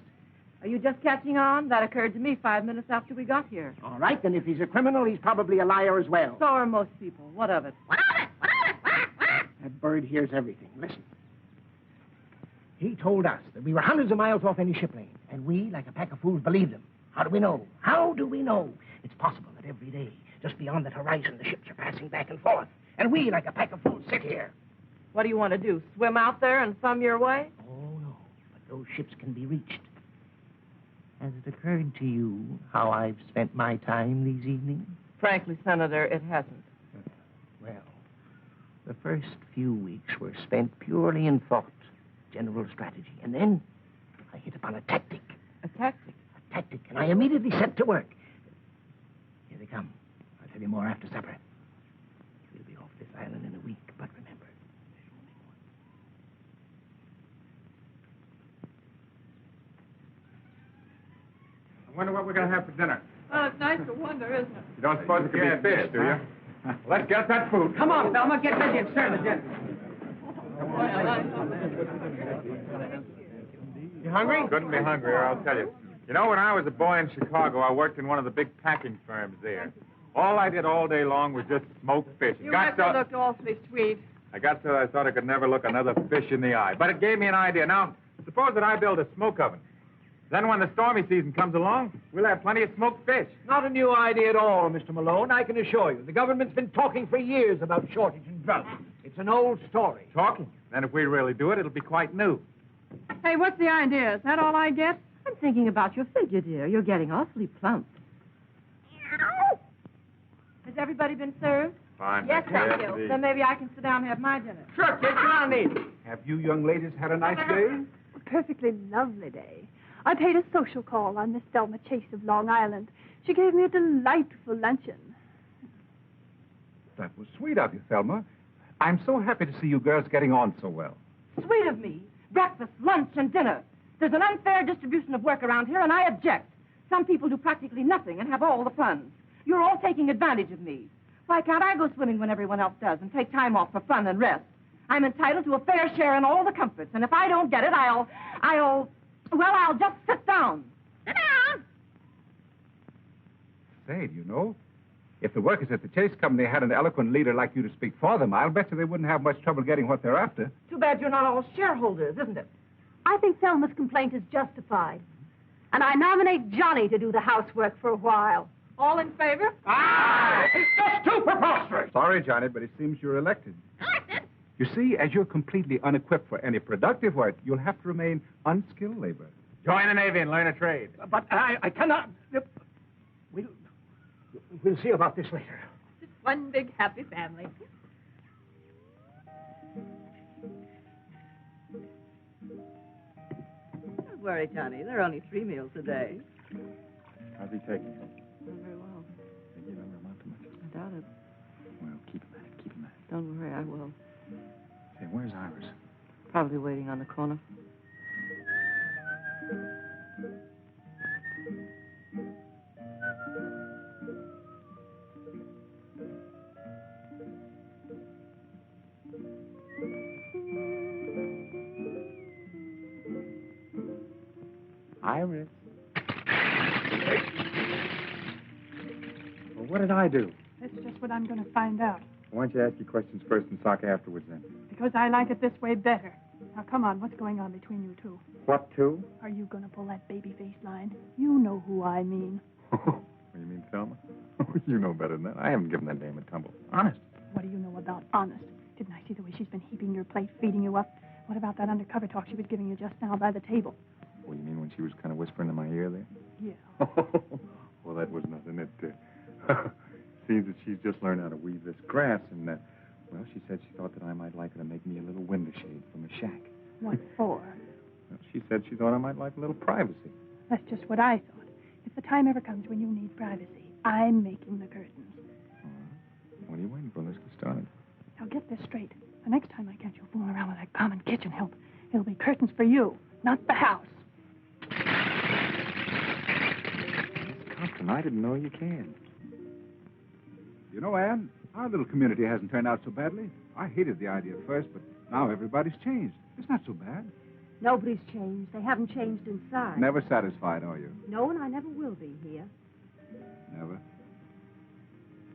Are you just catching on? That occurred to me 5 minutes after we got here. All right, then if he's a criminal, he's probably a liar as well. So are most people. What of it? What of it? What of it? That bird hears everything. Listen. He told us that we were hundreds of miles off any ship lane, and we, like a pack of fools, believed him. How do we know? How do we know? It's possible that every day, just beyond that horizon, the ships are passing back and forth, and we, like a pack of fools, sit here. What do you want to do? Swim out there and thumb your way? Oh, no. But those ships can be reached. Has it occurred to you how I've spent my time these evenings? Frankly, Senator, it hasn't. Well, the first few weeks were spent purely in thought, general strategy. And then I hit upon a tactic. A tactic? A tactic, and I immediately set to work. Here they come. I'll tell you more after supper. We'll be off this island in a week, but remember, there's only one. I wonder what we're going to have for dinner. Well, it's nice to wonder, isn't it? You don't suppose it could be fish, do you? Let's get that food. Come on, Thelma, get busy and serve the dinner. You hungry? Couldn't be hungrier, I'll tell you. You know, when I was a boy in Chicago, I worked in one of the big packing firms there. All I did all day long was just smoke fish. You must have looked awfully sweet. I got so I thought I could never look another fish in the eye. But it gave me an idea. Now, suppose that I build a smoke oven. Then when the stormy season comes along, we'll have plenty of smoked fish. Not a new idea at all, Mr. Malone, I can assure you. The government's been talking for years about shortage and drought. It's an old story. Talking? Then if we really do it, it'll be quite new. Hey, what's the idea? Is that all I get? I'm thinking about your figure, dear. You're getting awfully plump. Has everybody been served? Fine. Yes, thank you. Then maybe I can sit down and have my dinner. Sure, kid, come on in. Have you young ladies had a nice day? A perfectly lovely day. I paid a social call on Miss Thelma Chase of Long Island. She gave me a delightful luncheon. That was sweet of you, Thelma. I'm so happy to see you girls getting on so well. Sweet of me. Breakfast, lunch, and dinner. There's an unfair distribution of work around here, and I object. Some people do practically nothing and have all the fun. You're all taking advantage of me. Why can't I go swimming when everyone else does and take time off for fun and rest? I'm entitled to a fair share in all the comforts, and if I don't get it, I'll just sit down. Sit down! Say, do you know, if the workers at the Chase Company had an eloquent leader like you to speak for them, I'll bet you they wouldn't have much trouble getting what they're after. Too bad you're not all shareholders, isn't it? I think Thelma's complaint is justified. And I nominate Johnny to do the housework for a while. All in favor? Ah! It's just too preposterous! Sorry, Johnny, but it seems you're elected. You see, as you're completely unequipped for any productive work, you'll have to remain unskilled labor. Join the Navy and learn a trade. But I cannot... We'll see about this later. Just one big happy family. Don't worry, Johnny. There are only 3 meals a day. How's he taking it? Not very well. They give him amount to much. I doubt it. Well, keep him at it, keep him at it. Don't worry, I will. Say, where's Iris? Probably waiting on the corner. Iris. Well, what did I do? That's just what I'm going to find out. Why don't you ask your questions first and talk afterwards, then? Because I like it this way better. Now, come on, what's going on between you two? What two? Are you going to pull that baby face line? You know who I mean. Oh, you mean Thelma? You know better than that. I haven't given that dame a tumble. Honest. What do you know about honest? Didn't I see the way she's been heaping your plate, feeding you up? What about that undercover talk she was giving you just now by the table? Well, you mean when she was kind of whispering in my ear there? Yeah. Well, that was nothing. It seems that she's just learned how to weave this grass, and, well, she said she thought that I might like her to make me a little window shade from a shack. What for? Well, she said she thought I might like a little privacy. That's just what I thought. If the time ever comes when you need privacy, I'm making the curtains. What are you waiting for? Let's get started. Now, get this straight. The next time I catch you fooling around with that common kitchen help, it'll be curtains for you, not the house. Compton, I didn't know you can. You know, Anne, our little community hasn't turned out so badly. I hated the idea at first, but now everybody's changed. It's not so bad. Nobody's changed. They haven't changed inside. Never satisfied, are you? No, and I never will be here. Never.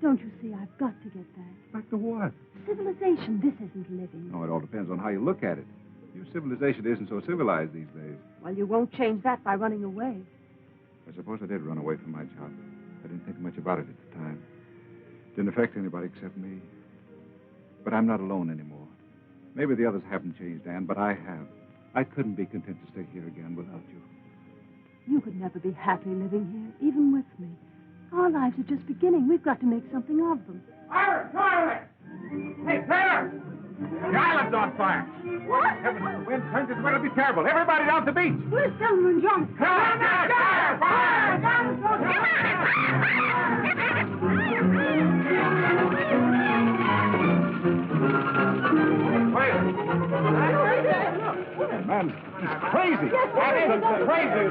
Don't you see, I've got to get back. Back to what? Civilization. This isn't living. Oh, it all depends on how you look at it. Your civilization isn't so civilized these days. Well, you won't change that by running away. I suppose I did run away from my job. I didn't think much about it at the time. Didn't affect anybody except me. But I'm not alone anymore. Maybe the others haven't changed, Anne, but I have. I couldn't be content to stay here again without you. You could never be happy living here, even with me. Our lives are just beginning. We've got to make something of them. Iris, come on there! Hey, Taylor! The island's on fire. What? Heavens, the wind turns it's going to be terrible. Everybody down to the beach. Where's Thelma and John? Come on, fire! Fire! Man, it's crazy. That is crazy.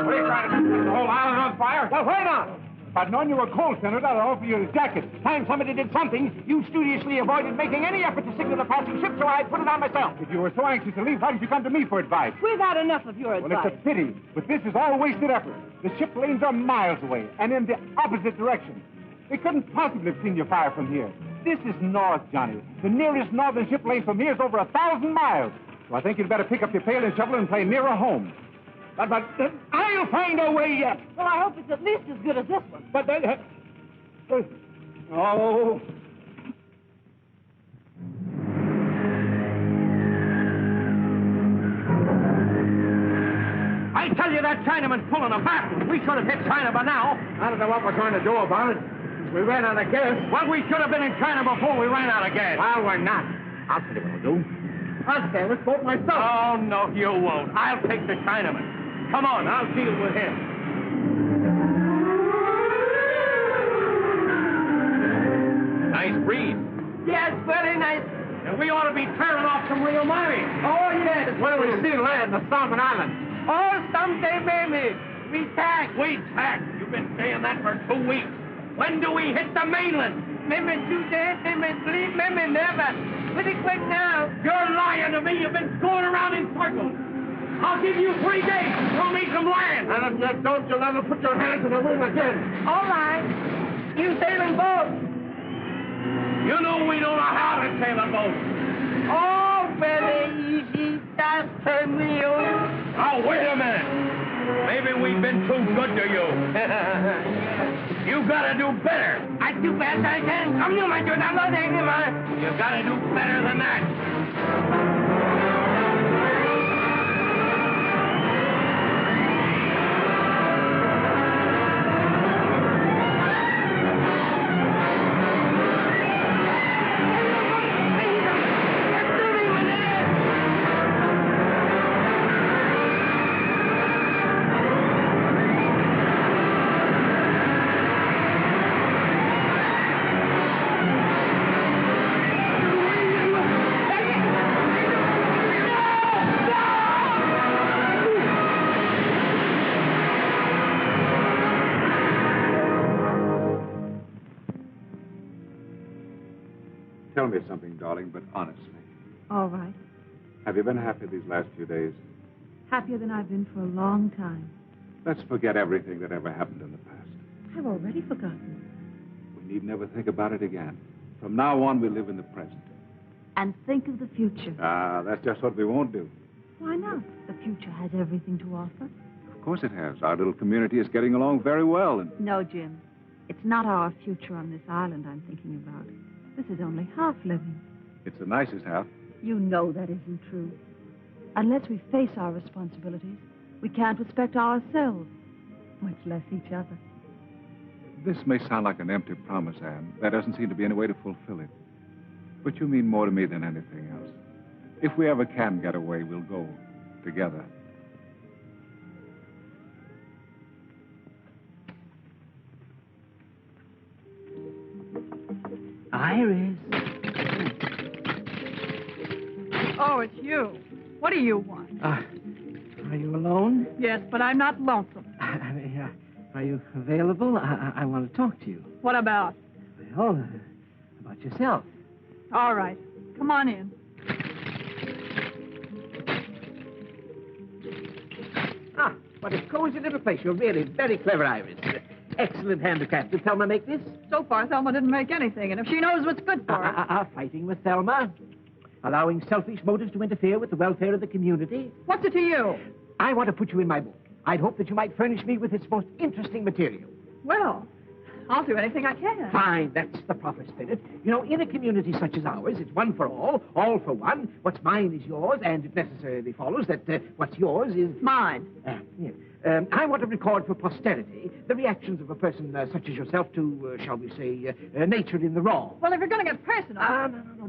What are you trying to do? Set the whole island on fire? Well, wait on. If I'd known you were cold, Senator, I'd offer you a jacket. Time somebody did something, you studiously avoided making any effort to signal a passing ship, so I put it on myself. If you were so anxious to leave, why did you come to me for advice? We've had enough of your advice. Well, it's a pity, but this is all wasted effort. The ship lanes are miles away, and in the opposite direction. They couldn't possibly have seen your fire from here. This is north, Johnny. The nearest northern ship lane from here is over 1,000 miles. So I think you'd better pick up your pail and shovel and play nearer home. But I'll find a way yet. Well, I hope it's at least as good as this one. But oh. I tell you, that Chinaman's pulling a fast one. We should have hit China by now. I don't know what we're going to do about it. We ran out of gas. Well, we should have been in China before we ran out of gas. Well, we're not. I'll tell you what we'll do. I'll stand this boat myself. Oh, no, you won't. I'll take the Chinaman. Come on, I'll deal with him. Nice breeze. Yes, very nice. And we ought to be tearing off some real money. Oh, yes. Where do we see land? The Solomon Islands. Oh, someday, maybe. We tack. We tack. You've been saying that for 2 weeks. When do we hit the mainland? Maybe 2 days, maybe 3, maybe never. Pretty quick now. You're lying to me. You've been going around in circles. I'll give you 3 days to show me some land. And if you don't, you'll never put your hand to the wheel again. All right. You sailing boat. You know we don't know how to sail a boat. Oh, very easy. Just turn me on. Oh, wait a minute. Maybe we've been too good to you. You gotta do better. I do best I can. Come you, my dude. I'm not angry, man. You gotta do better than that. Tell me something, darling, but honestly. All right. Have you been happy these last few days? Happier than I've been for a long time. Let's forget everything that ever happened in the past. I've already forgotten. We need never think about it again. From now on, we live in the present. And think of the future. Ah, that's just what we won't do. Why not? The future has everything to offer. Of course it has. Our little community is getting along very well, and No, Jim. It's not our future on this island I'm thinking about. This is only half living. it's the nicest half. You know that isn't true. Unless we face our responsibilities, we can't respect ourselves, much less each other. This may sound like an empty promise, Anne. There doesn't seem to be any way to fulfill it. But you mean more to me than anything else. If we ever can get away, we'll go together. Iris. Oh, it's you. What do you want? Are you alone? Yes, but I'm not lonesome. Are you available? I want to talk to you. What about? Well, about yourself. All right. Come on in. Ah, what a cozy little place. You're really very clever, Iris. Excellent handicraft. Did Thelma make this? So far, Thelma didn't make anything, and if she knows what's good for her... Fighting with Thelma. Allowing selfish motives to interfere with the welfare of the community. What's it to you? I want to put you in my book. I'd hope that you might furnish me with its most interesting material. Well, I'll do anything I can. Fine, that's the proper spirit. You know, in a community such as ours, it's one for all for one. What's mine is yours, and it necessarily follows that what's yours is... Mine. Yes. I want to record for posterity the reactions of a person such as yourself to, shall we say, nature in the raw. Well, if you're going to get personal...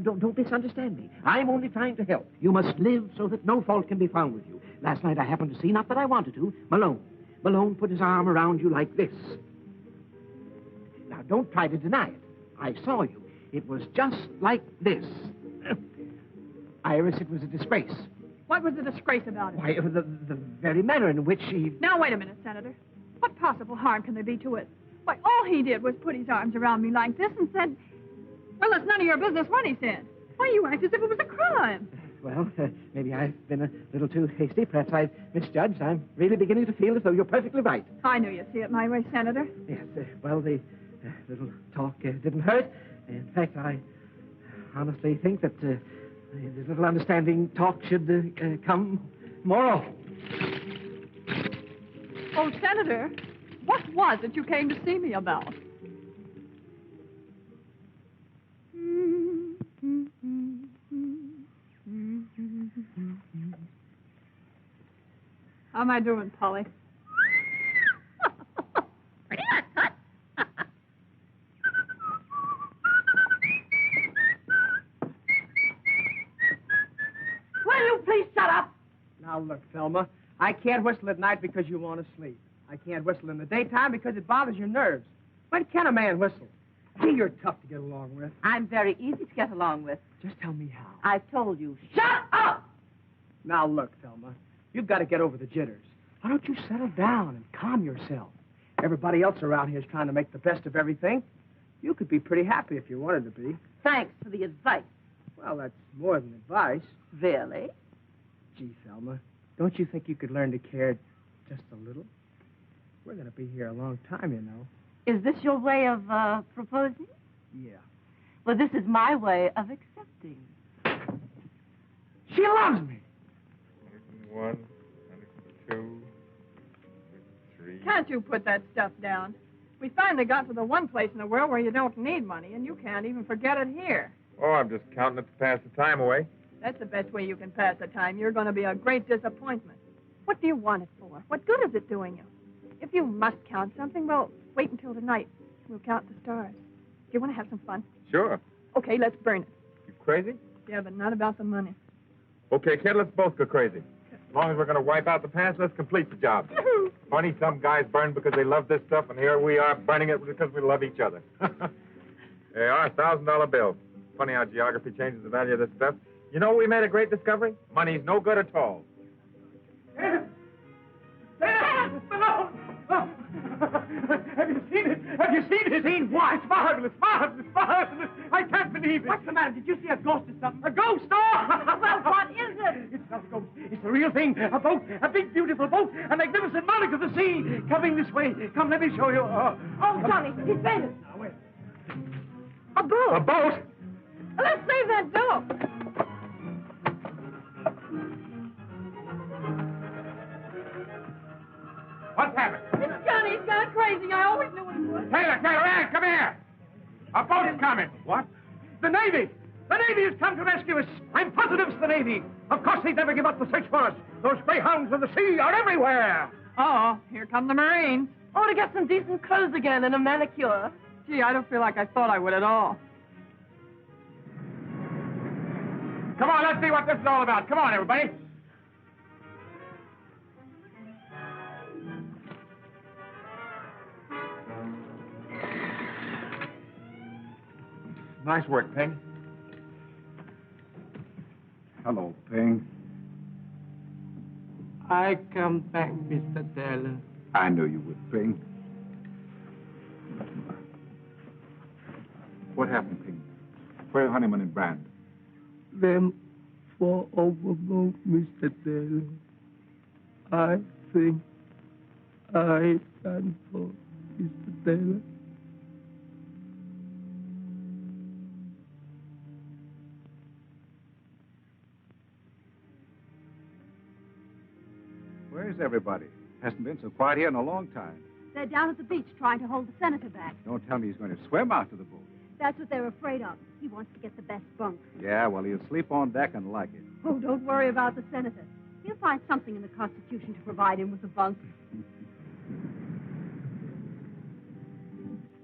No, don't misunderstand me. I'm only trying to help. You must live so that no fault can be found with you. Last night I happened to see, not that I wanted to, Malone. Malone put his arm around you like this. Now, don't try to deny it. I saw you. It was just like this. Iris, it was a disgrace. What was the disgrace about it? Why, the very manner in which she... Now, wait a minute, Senator. What possible harm can there be to it? Why, all he did was put his arms around me like this and said, well, it's none of your business what he said. Why, you act as if it was a crime. Well, maybe I've been a little too hasty. Perhaps I've misjudged. I'm really beginning to feel as though you're perfectly right. I knew you'd see it my way, Senator. Yes, well, the little talk didn't hurt. In fact, I honestly think that the little understanding talk should come more often. Oh, Senator, what was it you came to see me about? How am I doing, Polly? Will you please shut up? Now, look, Thelma, I can't whistle at night because you want to sleep. I can't whistle in the daytime because it bothers your nerves. When can a man whistle? Gee, you're tough to get along with. I'm very easy to get along with. Just tell me how. I've told you. Shut up! Now, look, Thelma, you've got to get over the jitters. Why don't you settle down and calm yourself? Everybody else around here is trying to make the best of everything. You could be pretty happy if you wanted to be. Thanks for the advice. Well, that's more than advice. Really? Gee, Thelma, don't you think you could learn to care just a little? We're going to be here a long time, you know. Is this your way of proposing? Yeah. Well, this is my way of accepting. She loves me. 1, 2, 3. Can't you put that stuff down? We finally got to the one place in the world where you don't need money, and you can't even forget it here. Oh, I'm just counting it to pass the time away. That's the best way you can pass the time. You're going to be a great disappointment. What do you want it for? What good is it doing you? If you must count something, well, wait until tonight. We'll count the stars. Do you want to have some fun? Sure. Okay, let's burn it. You crazy? Yeah, but not about the money. Okay, kid, let's both go crazy. As long as we're going to wipe out the past, let's complete the job. Funny, some guys burn because they love this stuff, and here we are burning it because we love each other. There are $1,000 bill. Funny how geography changes the value of this stuff. You know, we made a great discovery. Money's no good at all. Have you seen it? Have you seen it? Seen what? It's marvelous, marvelous, marvelous. I can't believe it. What's the matter? Did you see a ghost or something? A ghost? Oh! Well, what is it? It's not a ghost. It's the real thing. A boat. A big, beautiful boat. A magnificent monarch of the sea. Coming this way. Come, let me show you. Oh, Johnny, he's fainted. Now, wait. A boat. A boat? Let's save that dough. What's happened? It's Johnny. He's gone crazy. I always knew he would. Taylor, Ann, come here. A boat is coming. What? The Navy! The Navy has come to rescue us. I'm positive it's the Navy. Of course they'd never give up the search for us. Those greyhounds of the sea are everywhere. Uh-oh, here come the Marines. Oh, to get some decent clothes again and a manicure. Gee, I don't feel like I thought I would at all. Come on, let's see what this is all about. Come on, everybody. Nice work, Ping. Hello, Ping. I come back, Mr. Taylor. I knew you would, Ping. What happened, Ping? Where are Honeyman and Brand? Them for overboard, Mr. Taylor. I think I done for Mr. Taylor. Where's everybody? Hasn't been so quiet here in a long time. They're down at the beach trying to hold the senator back. Don't tell me he's going to swim out to the boat. That's what they're afraid of. He wants to get the best bunk. Yeah, well, he'll sleep on deck and like it. Oh, don't worry about the senator. He'll find something in the Constitution to provide him with a bunk.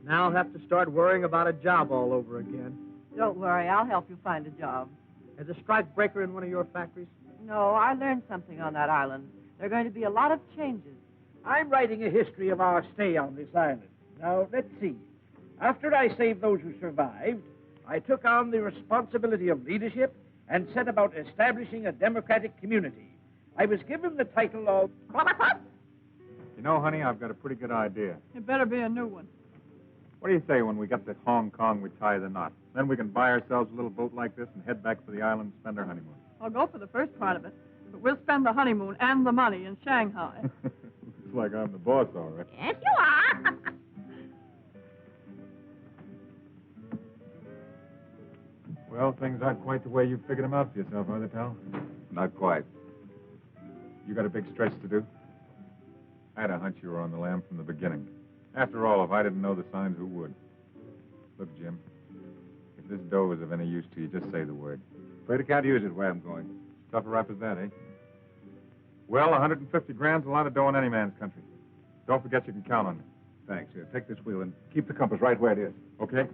Now I'll have to start worrying about a job all over again. Don't worry, I'll help you find a job. As a strike breaker in one of your factories? No, I learned something on that island. There are going to be a lot of changes. I'm writing a history of our stay on this island. Now, let's see. After I saved those who survived, I took on the responsibility of leadership and set about establishing a democratic community. I was given the title of... You know, honey, I've got a pretty good idea. It better be a new one. What do you say when we get to Hong Kong, we tie the knot? Then we can buy ourselves a little boat like this and head back to the island and spend our honeymoon. I'll go for the first part of it, but we'll spend the honeymoon and the money in Shanghai. It's like I'm the boss, all right. Yes, you are. Well, things aren't quite the way you figured them out for yourself, are they, pal? Not quite. You got a big stretch to do. I had a hunch you were on the lam from the beginning. After all, if I didn't know the signs, who would? Look, Jim, if this dough is of any use to you, just say the word. Afraid I can't use it where I'm going. Tough a rap as that, eh? Well, 150 grand's a lot of dough in any man's country. Don't forget you can count on me. Thanks. Here, take this wheel and keep the compass right where it is. Okay?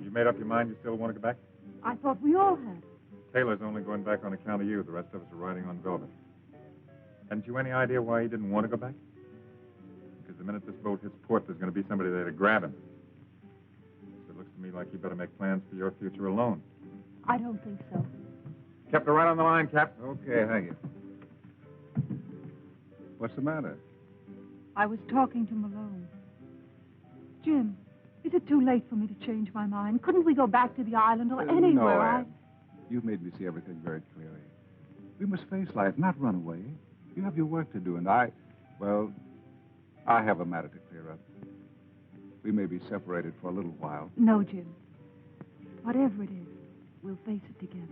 You made up your mind you still want to go back? I thought we all had. Taylor's only going back on account of you. The rest of us are riding on velvet. Hadn't you any idea why he didn't want to go back? Because the minute this boat hits port, there's going to be somebody there to grab him. So it looks to me like you better make plans for your future alone. I don't think so. Kept her right on the line, Cap. Okay, thank you. What's the matter? I was talking to Malone. Jim, is it too late for me to change my mind? Couldn't we go back to the island or anywhere? No, Anne. You've made me see everything very clearly. We must face life, not run away. You have your work to do, and I have a matter to clear up. We may be separated for a little while. No, Jim. Whatever it is, we'll face it together.